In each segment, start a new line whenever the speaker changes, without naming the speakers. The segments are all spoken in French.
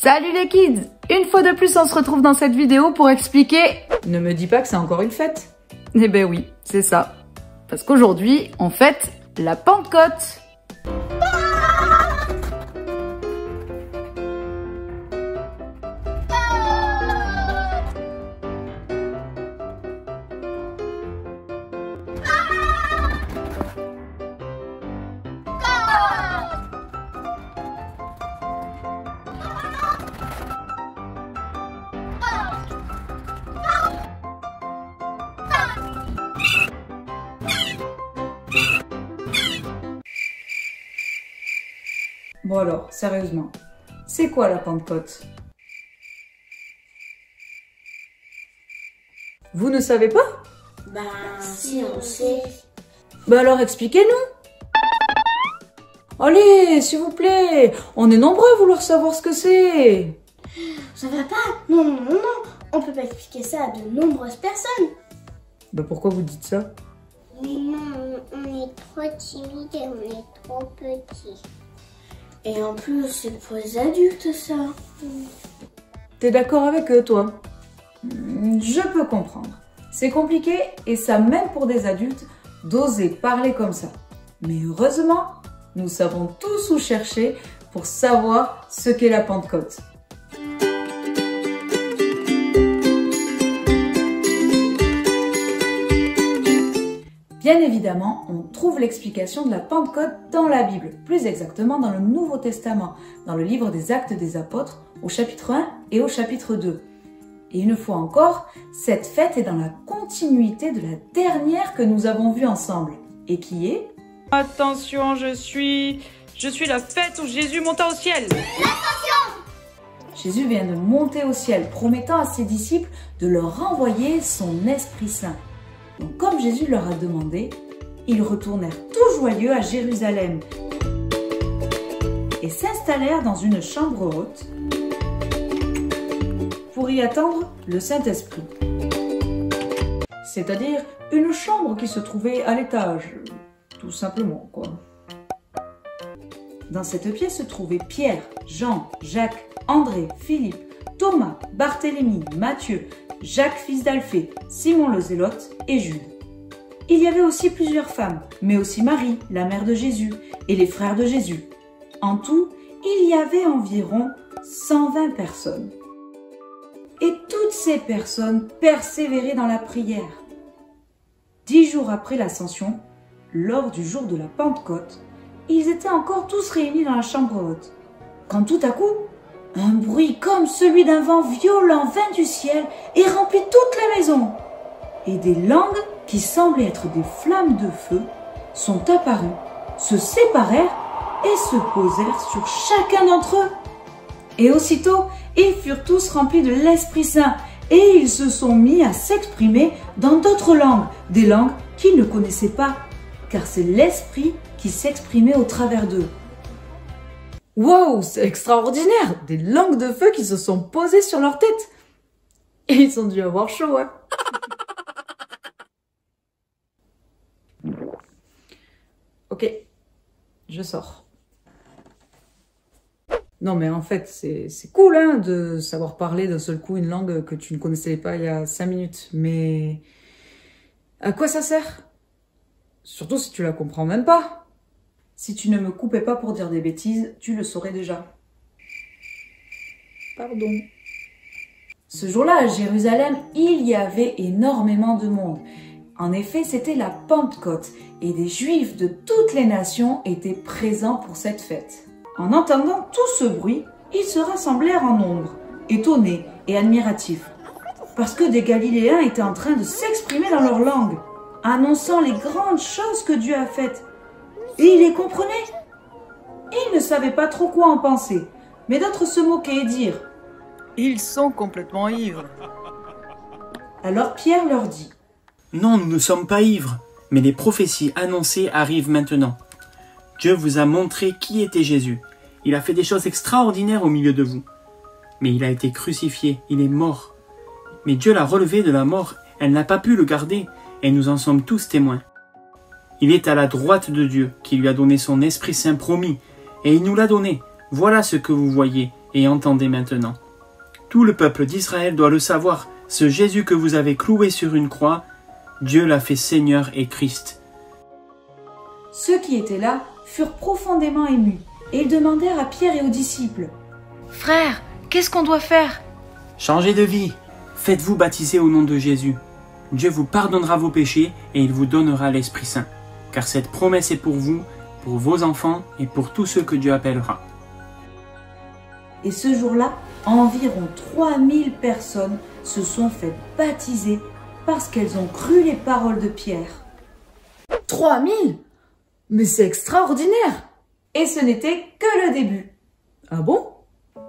Salut les kids! Une fois de plus, on se retrouve dans cette vidéo pour expliquer...
Ne me dis pas que c'est encore une fête.
Eh ben oui, c'est ça. Parce qu'aujourd'hui, on fête la Pentecôte.
Bon alors, sérieusement, c'est quoi la Pentecôte? Vous ne savez pas?
Si on sait.
Alors expliquez-nous. Allez, s'il vous plaît, on est nombreux à vouloir savoir ce que c'est.
Ça va pas? Non. On peut pas expliquer ça à de nombreuses personnes.
Pourquoi vous dites ça?
Mais non, on est trop timide et on est trop petit. Et en plus, c'est pour les adultes, ça.
T'es d'accord avec eux, toi? Je peux comprendre. C'est compliqué et ça même pour des adultes d'oser parler comme ça. Mais heureusement, nous savons tous où chercher pour savoir ce qu'est la Pentecôte. Bien évidemment, on trouve l'explication de la Pentecôte dans la Bible, plus exactement dans le Nouveau Testament, dans le livre des Actes des Apôtres, au chapitre 1 et au chapitre 2. Et une fois encore, cette fête est dans la continuité de la dernière que nous avons vue ensemble, et qui est...
Attention, je suis la fête où Jésus monta au ciel.
Jésus vient de monter au ciel, promettant à ses disciples de leur renvoyer son Esprit Saint. Donc, comme Jésus leur a demandé, ils retournèrent tout joyeux à Jérusalem et s'installèrent dans une chambre haute pour y attendre le Saint-Esprit. C'est-à-dire une chambre qui se trouvait à l'étage, tout simplement, quoi. Dans cette pièce se trouvaient Pierre, Jean, Jacques, André, Philippe, Thomas, Barthélemy, Matthieu, Jacques fils d'Alphée, Simon le Zélote et Jude. Il y avait aussi plusieurs femmes, mais aussi Marie, la mère de Jésus, et les frères de Jésus. En tout, il y avait environ 120 personnes. Et toutes ces personnes persévéraient dans la prière. 10 jours après l'Ascension, lors du jour de la Pentecôte, ils étaient encore tous réunis dans la chambre haute. Quand tout à coup, un bruit comme celui d'un vent violent vint du ciel et remplit toute la maison. Et des langues qui semblaient être des flammes de feu sont apparues, se séparèrent et se posèrent sur chacun d'entre eux. Et aussitôt, ils furent tous remplis de l'Esprit Saint et ils se sont mis à s'exprimer dans d'autres langues, des langues qu'ils ne connaissaient pas, car c'est l'Esprit qui s'exprimait au travers d'eux. Wow, c'est extraordinaire! Des langues de feu qui se sont posées sur leur tête. Et ils ont dû avoir chaud, hein? Ok, je sors. Non mais en fait, c'est cool hein, de savoir parler d'un seul coup une langue que tu ne connaissais pas il y a 5 minutes. Mais à quoi ça sert? Surtout si tu la comprends même pas. Si tu ne me coupais pas pour dire des bêtises, tu le saurais déjà. Pardon. Ce jour-là, à Jérusalem, il y avait énormément de monde. En effet, c'était la Pentecôte et des Juifs de toutes les nations étaient présents pour cette fête. En entendant tout ce bruit, ils se rassemblèrent en nombre, étonnés et admiratifs, parce que des Galiléens étaient en train de s'exprimer dans leur langue, annonçant les grandes choses que Dieu a faites. Et ils les comprenaient. Ils ne savaient pas trop quoi en penser, mais d'autres se moquaient et dirent «
Ils sont complètement ivres. »
Alors Pierre leur dit
« Non, nous ne sommes pas ivres, mais les prophéties annoncées arrivent maintenant. Dieu vous a montré qui était Jésus. Il a fait des choses extraordinaires au milieu de vous. Mais il a été crucifié, il est mort. Mais Dieu l'a relevé de la mort, elle n'a pas pu le garder, et nous en sommes tous témoins. Il est à la droite de Dieu, qui lui a donné son Esprit Saint promis, et il nous l'a donné. Voilà ce que vous voyez, et entendez maintenant. Tout le peuple d'Israël doit le savoir, ce Jésus que vous avez cloué sur une croix, Dieu l'a fait Seigneur et Christ. »
Ceux qui étaient là furent profondément émus, et ils demandèrent à Pierre et aux disciples:
« Frères, qu'est-ce qu'on doit faire ?»«
Changez de vie, faites-vous baptiser au nom de Jésus. Dieu vous pardonnera vos péchés et il vous donnera l'Esprit Saint, car cette promesse est pour vous, pour vos enfants et pour tous ceux que Dieu appellera. »
Et ce jour-là, environ 3000 personnes se sont fait baptiser parce qu'elles ont cru les paroles de Pierre.
3000 ? Mais c'est extraordinaire!
Et ce n'était que le début.
Ah bon?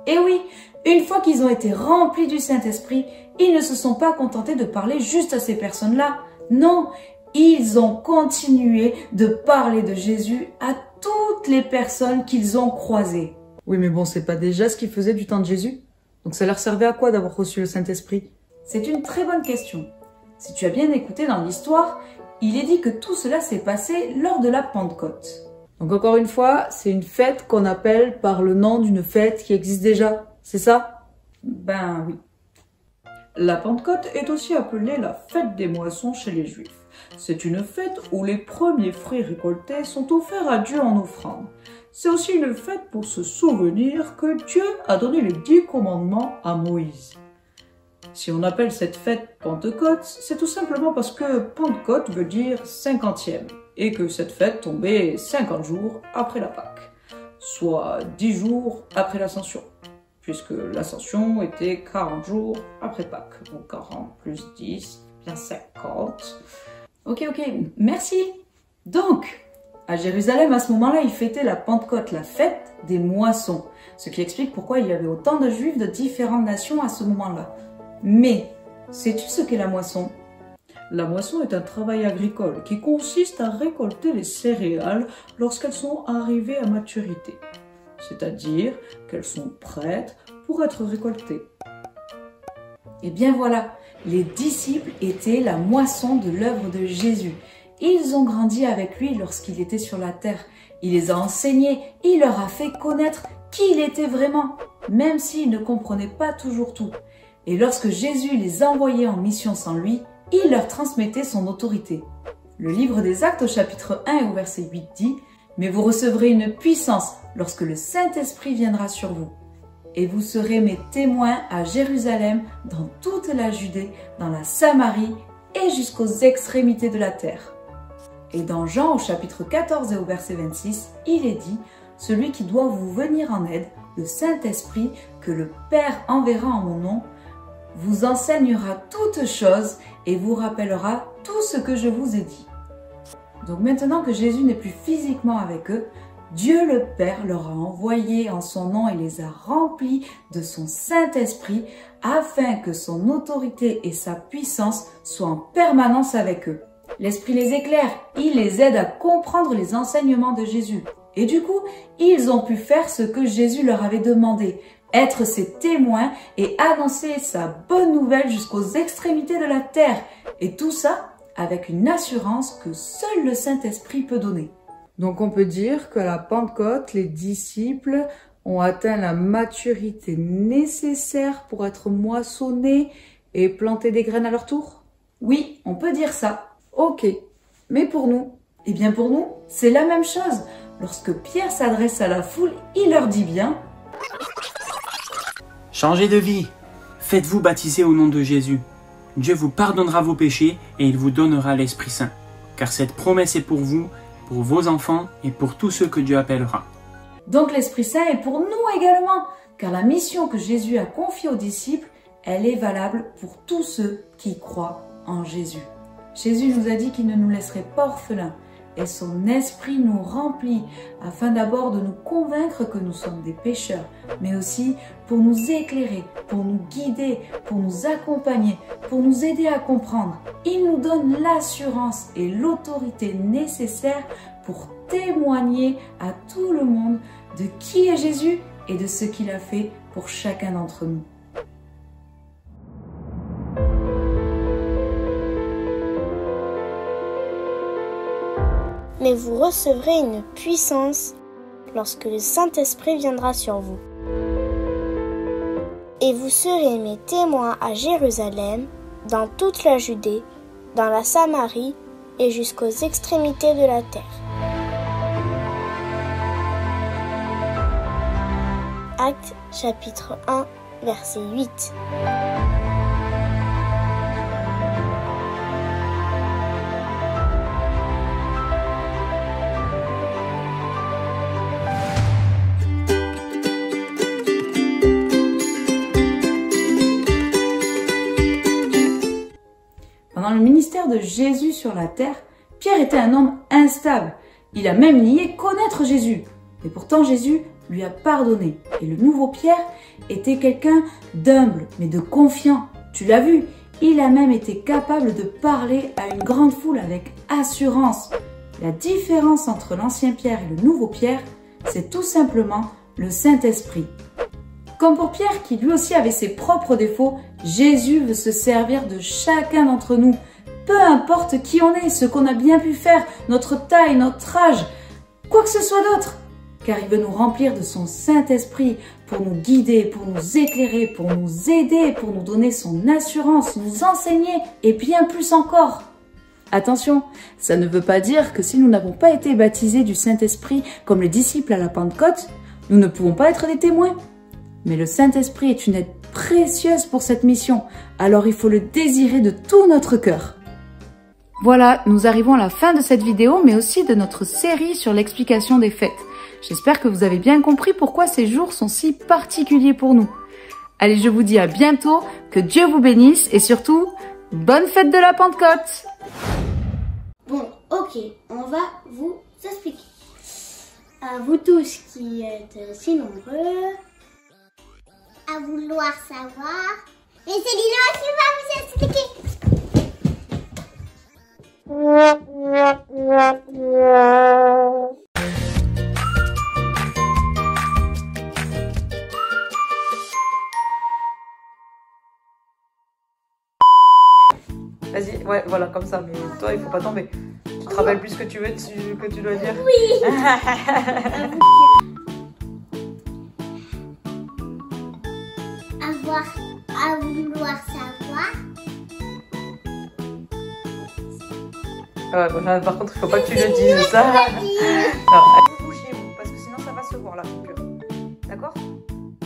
Et oui, une fois qu'ils ont été remplis du Saint-Esprit, ils ne se sont pas contentés de parler juste à ces personnes-là. Non, ils ont continué de parler de Jésus à toutes les personnes qu'ils ont croisées.
Oui, mais bon, c'est pas déjà ce qu'ils faisaient du temps de Jésus? Donc ça leur servait à quoi d'avoir reçu le Saint-Esprit?
C'est une très bonne question. Si tu as bien écouté dans l'histoire, il est dit que tout cela s'est passé lors de la Pentecôte.
Donc encore une fois, c'est une fête qu'on appelle par le nom d'une fête qui existe déjà, c'est ça?
Ben oui. La Pentecôte est aussi appelée la fête des moissons chez les Juifs. C'est une fête où les premiers fruits récoltés sont offerts à Dieu en offrande. C'est aussi une fête pour se souvenir que Dieu a donné les 10 commandements à Moïse. Si on appelle cette fête Pentecôte, c'est tout simplement parce que Pentecôte veut dire 50e et que cette fête tombait 50 jours après la Pâque, soit 10 jours après l'Ascension, puisque l'Ascension était 40 jours après Pâques, donc 40 plus 10, bien 50. Ok, merci. Donc, à Jérusalem, à ce moment-là, ils fêtaient la Pentecôte, la fête des moissons, ce qui explique pourquoi il y avait autant de Juifs de différentes nations à ce moment-là. Mais, sais-tu ce qu'est la moisson? La moisson est un travail agricole qui consiste à récolter les céréales lorsqu'elles sont arrivées à maturité, c'est-à-dire qu'elles sont prêtes pour être récoltées. Et bien voilà, les disciples étaient la moisson de l'œuvre de Jésus. Ils ont grandi avec lui lorsqu'il était sur la terre. Il les a enseignés, il leur a fait connaître qui il était vraiment, même s'ils ne comprenaient pas toujours tout. Et lorsque Jésus les envoyait en mission sans lui, il leur transmettait son autorité. Le livre des Actes au chapitre 1 et au verset 8 dit « Mais vous recevrez une puissance lorsque le Saint-Esprit viendra sur vous. Et vous serez mes témoins à Jérusalem, dans toute la Judée, dans la Samarie et jusqu'aux extrémités de la terre. » Et dans Jean au chapitre 14 et au verset 26, il est dit « Celui qui doit vous venir en aide, le Saint-Esprit que le Père enverra en mon nom, vous enseignera toutes choses et vous rappellera tout ce que je vous ai dit. » Donc maintenant que Jésus n'est plus physiquement avec eux, Dieu le Père leur a envoyé en son nom et les a remplis de son Saint-Esprit afin que son autorité et sa puissance soient en permanence avec eux. L'Esprit les éclaire, il les aide à comprendre les enseignements de Jésus. Et du coup, ils ont pu faire ce que Jésus leur avait demandé, être ses témoins et annoncer sa bonne nouvelle jusqu'aux extrémités de la terre. Et tout ça avec une assurance que seul le Saint-Esprit peut donner.
Donc on peut dire qu'à la Pentecôte, les disciples ont atteint la maturité nécessaire pour être moissonnés et planter des graines à leur tour?
Oui, on peut dire ça.
Ok, mais pour nous?
Eh bien pour nous, c'est la même chose. Lorsque Pierre s'adresse à la foule, il leur dit bien:
Changez de vie, faites-vous baptiser au nom de Jésus. Dieu vous pardonnera vos péchés et il vous donnera l'Esprit Saint, car cette promesse est pour vous, pour vos enfants et pour tous ceux que Dieu appellera.
Donc l'Esprit Saint est pour nous également, car la mission que Jésus a confiée aux disciples, elle est valable pour tous ceux qui croient en Jésus. Jésus nous a dit qu'il ne nous laisserait pas orphelins, et son esprit nous remplit afin d'abord de nous convaincre que nous sommes des pécheurs, mais aussi pour nous éclairer, pour nous guider, pour nous accompagner, pour nous aider à comprendre. Il nous donne l'assurance et l'autorité nécessaires pour témoigner à tout le monde de qui est Jésus et de ce qu'il a fait pour chacun d'entre nous.
Mais vous recevrez une puissance lorsque le Saint-Esprit viendra sur vous. Et vous serez mes témoins à Jérusalem, dans toute la Judée, dans la Samarie et jusqu'aux extrémités de la terre. Actes chapitre 1, verset 8.
Pendant le ministère de Jésus sur la terre, Pierre était un homme instable. Il a même nié connaître Jésus. Et pourtant Jésus lui a pardonné. Et le nouveau Pierre était quelqu'un d'humble, mais de confiant. Tu l'as vu, il a même été capable de parler à une grande foule avec assurance. La différence entre l'ancien Pierre et le nouveau Pierre, c'est tout simplement le Saint-Esprit. Comme pour Pierre, qui lui aussi avait ses propres défauts, Jésus veut se servir de chacun d'entre nous. Peu importe qui on est, ce qu'on a bien pu faire, notre taille, notre âge, quoi que ce soit d'autre. Car il veut nous remplir de son Saint-Esprit pour nous guider, pour nous éclairer, pour nous aider, pour nous donner son assurance, nous enseigner et bien plus encore. Attention, ça ne veut pas dire que si nous n'avons pas été baptisés du Saint-Esprit comme les disciples à la Pentecôte, nous ne pouvons pas être des témoins. Mais le Saint-Esprit est une aide précieuse pour cette mission, alors il faut le désirer de tout notre cœur. Voilà, nous arrivons à la fin de cette vidéo, mais aussi de notre série sur l'explication des fêtes. J'espère que vous avez bien compris pourquoi ces jours sont si particuliers pour nous. Allez, je vous dis à bientôt, que Dieu vous bénisse et surtout, bonne fête de la Pentecôte!
Bon, ok, on va vous expliquer. À vous tous qui êtes si nombreux, à vouloir savoir, et c'est Lina qui va vous expliquer.
Vas-y, ouais, voilà, comme ça. Mais toi, il faut pas tomber. Tu te rappelles plus ce que tu veux, que tu dois dire?
Oui. À vouloir savoir.
Ouais, bon, là, par contre, il faut pas que tu le dises, ça. Non, bougez-vous, parce que sinon, ça va se voir, la coupure. D'accord?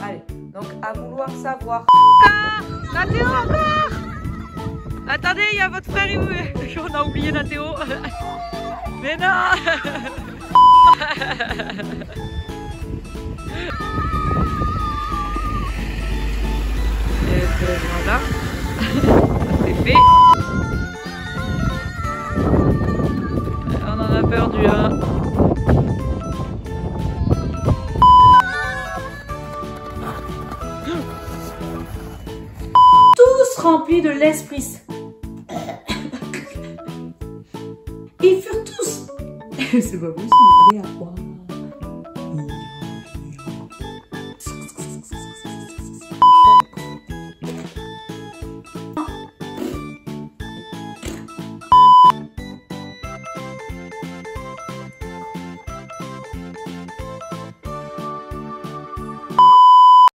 Allez, donc, à vouloir savoir. Encore! La Théo, encore! Attendez, il y a votre frère, on a oublié la Théo. Mais non! Et voilà, c'est fait. On en a perdu un.
Tous remplis de l'Esprit Saint. Ils furent tous. C'est pas possible.